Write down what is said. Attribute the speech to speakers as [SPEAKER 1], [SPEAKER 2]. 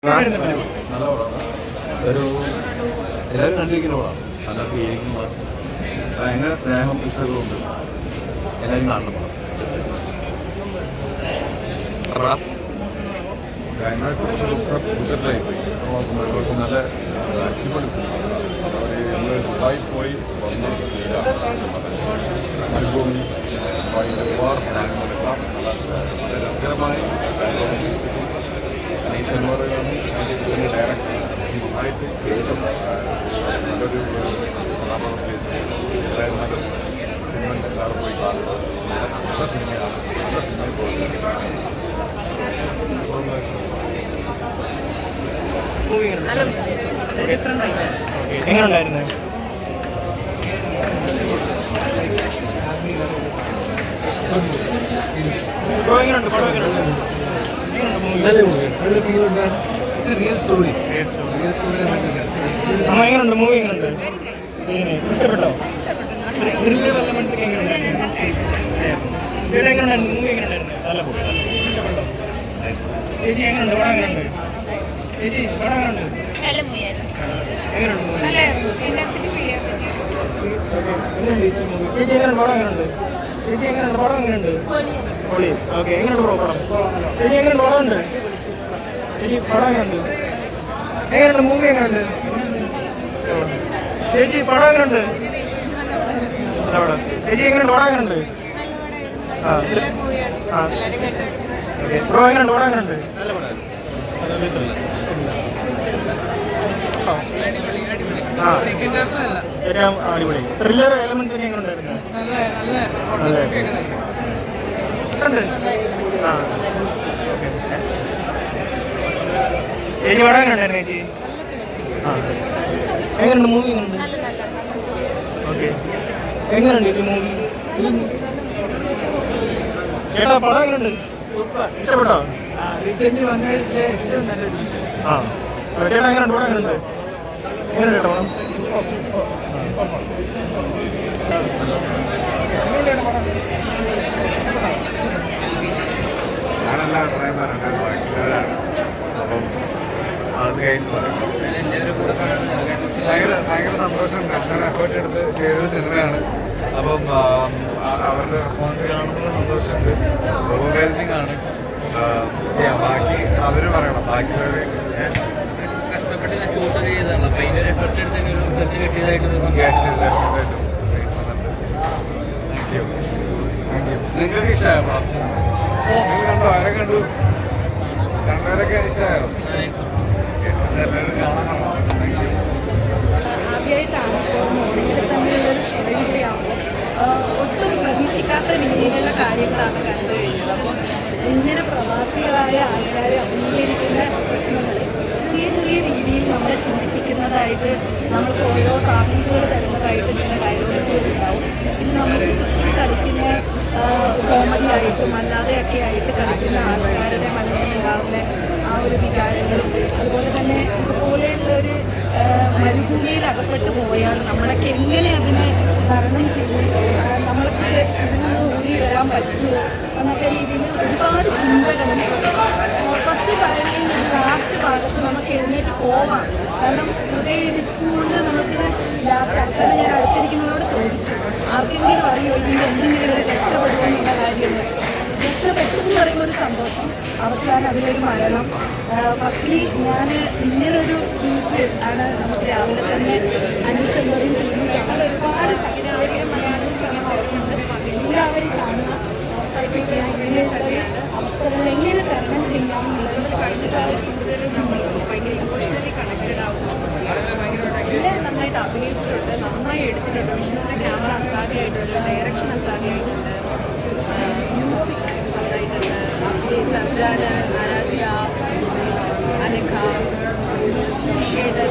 [SPEAKER 1] നല്ല പടമാണ്. ഒരു എല്ലാവരും കണ്ടിരിക്കുന്ന പടമാണ്. നല്ല ഫീലിംഗ് ഭയങ്കര സ്നേഹം ഇഷ്ടങ്ങളുണ്ട്. എല്ലാവരും കാണണം പടം.
[SPEAKER 2] നല്ല അടിപൊളി നമ്മൾ ദുബായി പോയി വന്ന മരുഭൂമി ദുബായിൻ്റെ ഒരുപാട് സ്ഥലങ്ങളെല്ലാം നല്ല രസകരമായി ഇതിന് ഡയറക്ടർ നന്നായിട്ട് ചെയ്ത് നല്ലൊരു കഥാപാത്രം ചെയ്ത് എല്ലാവരും നല്ല സിനിമ എല്ലാവരും പോയി കാണുന്നത് നല്ല സിനിമയാണ്. നല്ല സിനിമയിൽ പ്രോത്സാഹിപ്പിക്കുന്നത്.
[SPEAKER 3] എങ്ങനെയുണ്ടായിരുന്നു? എങ്ങനെയുണ്ട് മൂവി? എങ്ങനെയുണ്ട്? ഇഷ്ടപ്പെട്ടോ? ത്രില്ലർ എലമെന്റ്സ് ഒക്കെ എങ്ങനെയുണ്ടായിരുന്നു? ഇവിടെ എങ്ങനെയുണ്ടായിരുന്നു? മൂവി എങ്ങനെയുണ്ടായിരുന്നു? നല്ല മൂവി. ഇഷ്ടപ്പെട്ടോ? ചേച്ചി എങ്ങനെയുണ്ട്? പടം എങ്ങനെയുണ്ട്? ചേച്ചി പടം എങ്ങനെയുണ്ട്? എങ്ങനെയുണ്ട് മൂവി? ചേച്ചി എങ്ങനെയുണ്ട്? പടം എങ്ങനെയുണ്ട്? ചേച്ചി എങ്ങനെയുണ്ട്? പടം എങ്ങനെയുണ്ട്? പൊളി. ഓക്കെ. എങ്ങനെയുണ്ട് ബ്രോ പടം? ചേച്ചി എങ്ങനെയുണ്ട്? പടം ഉണ്ട്? ചേച്ചി പടം എങ്ങനെയുണ്ട്? എങ്ങനെയുണ്ട് മൂവി? എങ്ങനെയുണ്ട് ചേച്ചി? പടം എങ്ങനെയുണ്ട്? നല്ല പടം. ചേച്ചി എങ്ങനെയുണ്ട്? പടം എങ്ങനെയുണ്ട്? ബ്രോ എങ്ങനെയുണ്ട്? പടം എങ്ങനെയുണ്ട്? നല്ല പടം. ഏറ്റവും അടിപൊളി ത്രില്ലർ എലമെന്റ്സ് ഒക്കെ എങ്ങനെ ഉണ്ടായിരുന്നു? ചേച്ചി പടം എങ്ങനെ ഉണ്ടായിരുന്നു? ചേച്ചി എങ്ങനെയുണ്ട് മൂവി? ഓക്കെ. എങ്ങനെയുണ്ട് ചേച്ചി മൂവി? ചേട്ടാ പടം എങ്ങനെയുണ്ട്? ഇഷ്ടപ്പെട്ടോ?
[SPEAKER 4] റീസെന്റ് വന്നതിലെ ഏറ്റവും നല്ലത്.
[SPEAKER 3] ചേട്ടാ എങ്ങനെയുണ്ട്? പടം എങ്ങനെയുണ്ട്? എങ്ങനെയുണ്ട് ചേട്ടാ പടം?
[SPEAKER 2] ഞാനെല്ലാ അഭിപ്രായം പറഞ്ഞത് അപ്പം അത് കഴിഞ്ഞ് ഭയങ്കര സന്തോഷമുണ്ട്. അങ്ങനെ എഫേർട്ട് എടുത്ത് ചെയ്തൊരു സിനിമയാണ്. അപ്പം അവരുടെ റെസ്പോൺസ് കാണുമ്പോൾ സന്തോഷമുണ്ട്. ഓവർവെൽമിംഗ് ആണ്. ബാക്കി അവർ പറയണം. ബാക്കിയുള്ളവർ
[SPEAKER 4] കഷ്ടപ്പെട്ട് ഷൂട്ട് ചെയ്തതാണ്. അപ്പം അതിൻ്റെ ഒരു എഫർട്ട് എടുത്തതിന് ഒരു റിസൾട്ട് കിട്ടിയതായിട്ട്
[SPEAKER 2] നിങ്ങൾക്ക് ഇഷ്ടമായോ പടം? നിങ്ങൾ കണ്ടോ? ആരെ കണ്ടു? കണ്ടവരൊക്കെ ഇഷ്ടമായോ? എല്ലാവരും കാണാൻ
[SPEAKER 5] ആദ്യമായിട്ടാണ് ഇപ്പോൾ മോർണിംഗിൽ തന്നെയുള്ളൊരു ഷോയും കൂടിയാകുമ്പോൾ ഒട്ടും പ്രതീക്ഷിക്കാത്ത രീതിയിലുള്ള കാര്യങ്ങളാണ് കണ്ടു കഴിഞ്ഞത്. അപ്പോൾ ഇങ്ങനെ പ്രവാസികളായ ആൾക്കാർ അഭിമുഖീകരിക്കുന്ന പ്രശ്നങ്ങൾ ചെറിയ ചെറിയ രീതിയിൽ നമ്മളെ ചിന്തിപ്പിക്കുന്നതായിട്ട് നമുക്ക് ഓരോ താക്കീതുകൾ തരുന്നതായിട്ട് ചില ഡയലോഗ്സുകൾ ഉണ്ടാവും. ഇത് നമുക്ക് ചുറ്റും കളിക്കുന്ന കോമഡി ആയിട്ടും അല്ലാതെയൊക്കെ ആയിട്ട് കളിക്കുന്ന ആൾക്കാരുടെ മനസ്സിലുണ്ടാകുന്ന ആ ഒരു വികാരങ്ങളും അതുപോലെ തന്നെ ഇതുപോലെയുള്ളൊരു മരുഭൂമിയിൽ അകപ്പെട്ടു പോയാൽ നമ്മളൊക്കെ എങ്ങനെ അതിനെ തരണം ചെയ്യും, നമ്മൾക്ക് ഇതിൽ നിന്ന് ഊരി വരാൻ പറ്റുമോ എന്നൊക്കെ രീതിയിൽ ഒരുപാട് ചിന്തകളും. ഫസ്റ്റ് പറയുന്നത് ലാസ്റ്റ് ഭാഗത്ത് നമുക്ക് എഴുന്നേറ്റ് പോവാം. കാരണം ഹൃദയമിടിച്ചുകൊണ്ട് നമുക്കിത് ലാസ്റ്റ് അവസാനം ഞാൻ അടുത്തിരിക്കുന്നവരോട് ചോദിച്ചു, ആർക്കെങ്കിലും അറിയോ ഇതിൻ്റെ എന്തെങ്കിലും ഒരു രക്ഷപ്പെടുമെന്നുള്ള കാര്യങ്ങൾ. രക്ഷപ്പെട്ടു എന്ന് പറയുമ്പോൾ ഒരു സന്തോഷം, അവസാനം അതിലൊരു മരണം. ഫസ്റ്റ്ലി ഞാൻ ഇങ്ങനൊരു ട്വീറ്റ് ആണ് നമുക്ക് രാവിലെ തന്നെ അന്വേഷണയും ഞങ്ങൾ ഒരുപാട് സംവിധായകരെ മലയാളം സിനിമ ഓർക്കുന്നുണ്ട്. എല്ലാവരും കാണുക, സൈബിക്കുക, ഇങ്ങനെയുള്ളൊരു അവസ്ഥകൾ എങ്ങനെ തരണം ചെയ്യാമെന്നുള്ളത്
[SPEAKER 6] ഭയങ്കര ഇമോഷണലി കണക്റ്റഡ് ആവുന്നു. എല്ലാവരും നന്നായിട്ട് അഭിനയിച്ചിട്ടുണ്ട്, നന്നായി എടുത്തിട്ടുണ്ട്. വിഷ്ണുവിൻ്റെ ക്യാമറ അസാധ്യമായിട്ടുണ്ട്, ഡയറക്ഷൻ അസാധ്യമായിട്ടുണ്ട്, മ്യൂസിക് നന്നായിട്ടുണ്ട്. സർജാന്, ആരാധ്യ, അനഘ, ശ്രീഷേടൻ